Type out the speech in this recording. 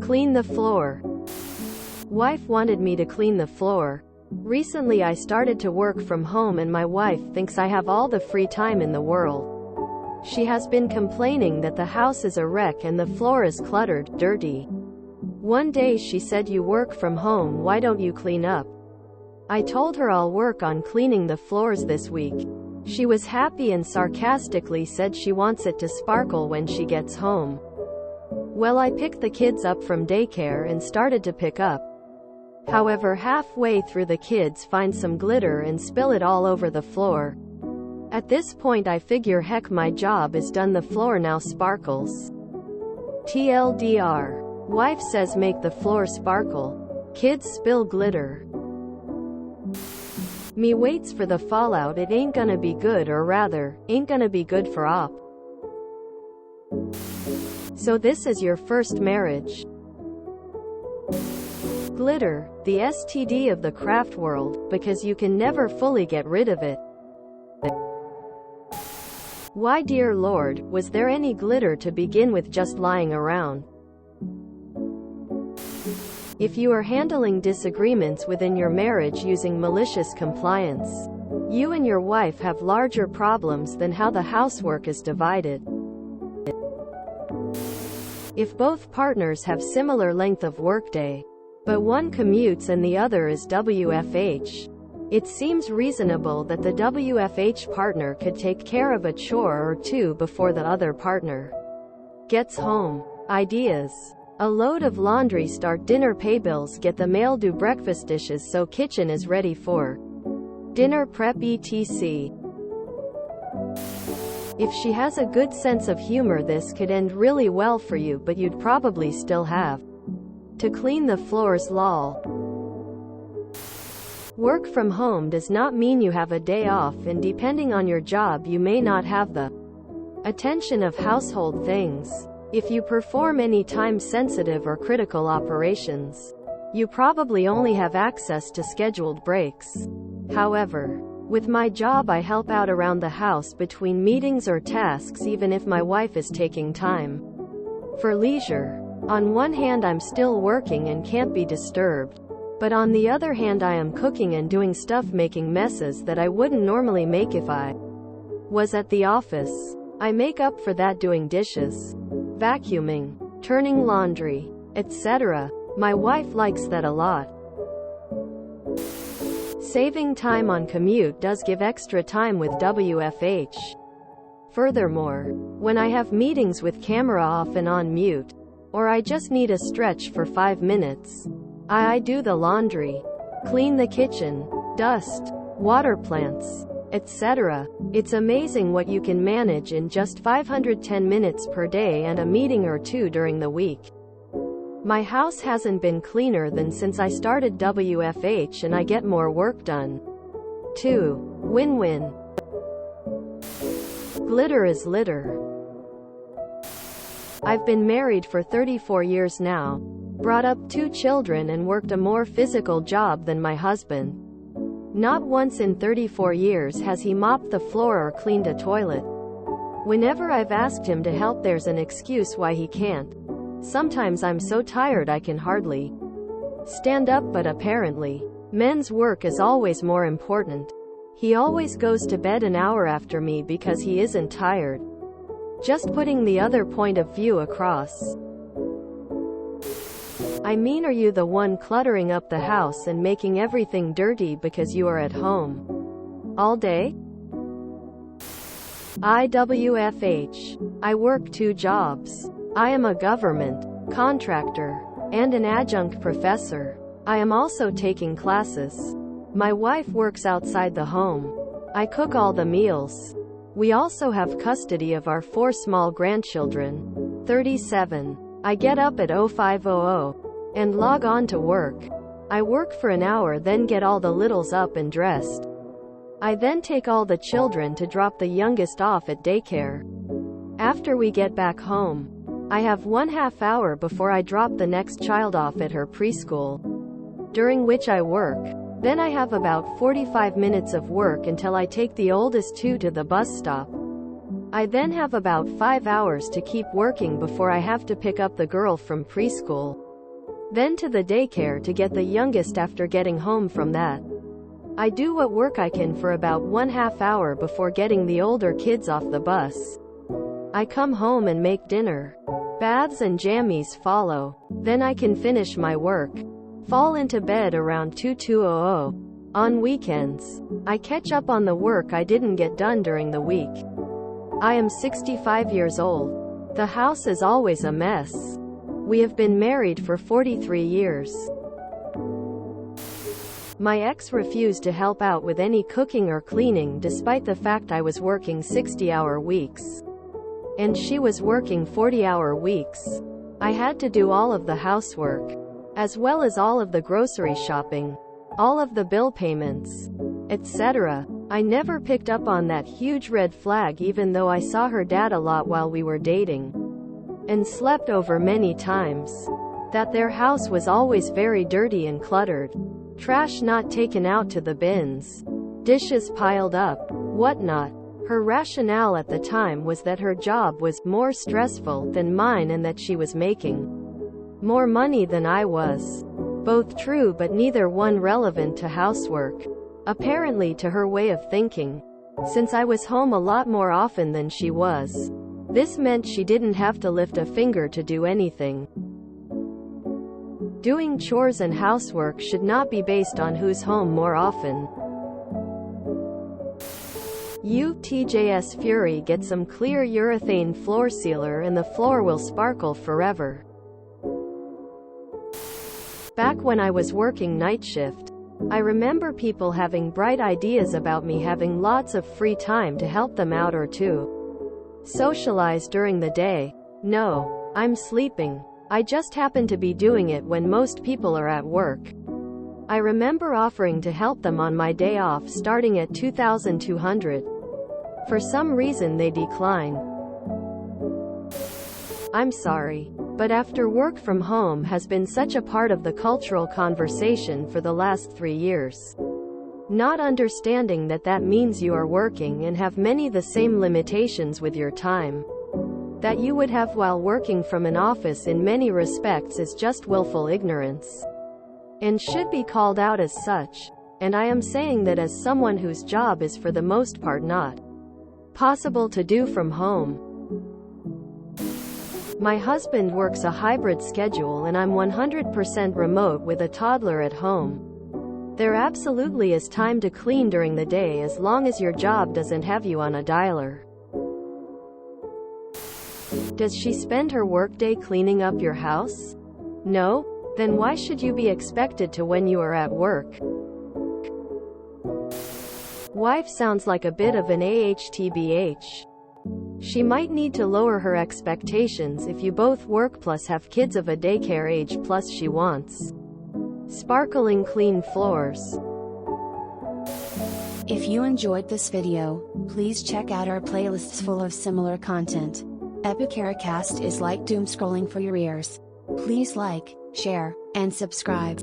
Clean the floor. Wife wanted me to clean the floor. Recently I started to work from home and my wife thinks I have all the free time in the world. She has been complaining that the house is a wreck and the floor is cluttered, dirty. One day she said, "You work from home, why don't you clean up?" I told her I'll work on cleaning the floors this week. She was happy and sarcastically said she wants it to sparkle when she gets home. Well, I picked the kids up from daycare and started to pick up. However, halfway through the kids find some glitter and spill it all over the floor. At this point I figure, heck, my job is done, the floor now sparkles. TLDR. Wife says make the floor sparkle. Kids spill glitter. Me waits for the fallout, it ain't gonna be good, or rather, ain't gonna be good for op. So this is your first marriage. Glitter, the STD of the craft world, because you can never fully get rid of it. Why, dear Lord, was there any glitter to begin with just lying around? If you are handling disagreements within your marriage using malicious compliance, you and your wife have larger problems than how the housework is divided. If both partners have similar length of workday, but one commutes and the other is WFH, it seems reasonable that the WFH partner could take care of a chore or two before the other partner gets home. Ideas. A load of laundry, start dinner, pay bills, get the mail, do breakfast dishes so kitchen is ready for dinner prep, etc. If she has a good sense of humor, this could end really well for you, but you'd probably still have to clean the floors, lol. Work from home does not mean you have a day off, and depending on your job you may not have the attention of household things. If you perform any time-sensitive or critical operations, you probably only have access to scheduled breaks. However, with my job I help out around the house between meetings or tasks, even if my wife is taking time for leisure. On one hand I'm still working and can't be disturbed, but on the other hand I am cooking and doing stuff, making messes that I wouldn't normally make if I was at the office. I make up for that doing dishes, vacuuming, turning laundry, etc. My wife likes that a lot. Saving time on commute does give extra time with WFH. Furthermore, when I have meetings with camera off and on mute, or I just need a stretch for 5 minutes, I do the laundry, clean the kitchen, dust, water plants, etc. It's amazing what you can manage in just 510 minutes per day and a meeting or two during the week. My house hasn't been cleaner than since I started WFH, and I get more work done. 2. Win-win. Glitter is litter. I've been married for 34 years now, brought up 2 children and worked a more physical job than my husband. Not once in 34 years has he mopped the floor or cleaned a toilet. Whenever I've asked him to help, there's an excuse why he can't. Sometimes I'm so tired I can hardly stand up, but apparently, men's work is always more important. He always goes to bed an hour after me because he isn't tired. Just putting the other point of view across. I mean, are you the one cluttering up the house and making everything dirty because you are at home all day? IWFH. I work 2 jobs. I am a government contractor and an adjunct professor. I am also taking classes. My wife works outside the home. I cook all the meals. We also have custody of our 4 small grandchildren. 37. I get up at 05:00 and log on to work. I work for an hour, then get all the littles up and dressed. I then take all the children to drop the youngest off at daycare. After we get back home, I have 1/2 hour before I drop the next child off at her preschool, during which I work. Then I have about 45 minutes of work until I take the oldest 2 to the bus stop. I then have about 5 hours to keep working before I have to pick up the girl from preschool. then to the daycare to get the youngest after getting home from that. I do what work I can for about 1/2 hour before getting the older kids off the bus. I come home and make dinner. Baths and jammies follow. Then I can finish my work. Fall into bed around 2:00. On weekends, I catch up on the work I didn't get done during the week. I am 65 years old. The house is always a mess. We have been married for 43 years. My ex refused to help out with any cooking or cleaning despite the fact I was working 60-hour weeks. And she was working 40-hour weeks. I had to do all of the housework, as well as all of the grocery shopping, all of the bill payments, etc. I never picked up on that huge red flag even though I saw her dad a lot while we were dating, and slept over many times. That their house was always very dirty and cluttered. Trash not taken out to the bins. Dishes piled up. Whatnot. Her rationale at the time was that her job was more stressful than mine and that she was making more money than I was. Both true but neither one relevant to housework. Apparently to her way of thinking. Since I was home a lot more often than she was, this meant she didn't have to lift a finger to do anything. Doing chores and housework should not be based on who's home more often. You tjsfury get some clear urethane floor sealer and the floor will sparkle forever. Back when I was working night shift, I remember people having bright ideas about me having lots of free time to help them out or to socialize during the day. No, I'm sleeping. I just happen to be doing it when most people are at work. I remember offering to help them on my day off starting at $2,200. For some reason they decline. I'm sorry, but after work from home has been such a part of the cultural conversation for the last 3 years. Not understanding that that means you are working and have many the same limitations with your time that you would have while working from an office in many respects is just willful ignorance, and should be called out as such. And I am saying that as someone whose job is for the most part not possible to do from home. My husband works a hybrid schedule and I'm 100% remote with a toddler at home. There absolutely is time to clean during the day as long as your job doesn't have you on a dialer. Does she spend her workday cleaning up your house? No? Then why should you be expected to when you are at work? Wife sounds like a bit of an ahtbh. She might need to lower her expectations if you both work plus have kids of a daycare age plus she wants sparkling clean floors. If you enjoyed this video, please check out our playlists full of similar content. Epicaricast is like doom scrolling for your ears. Please like, share, and subscribe.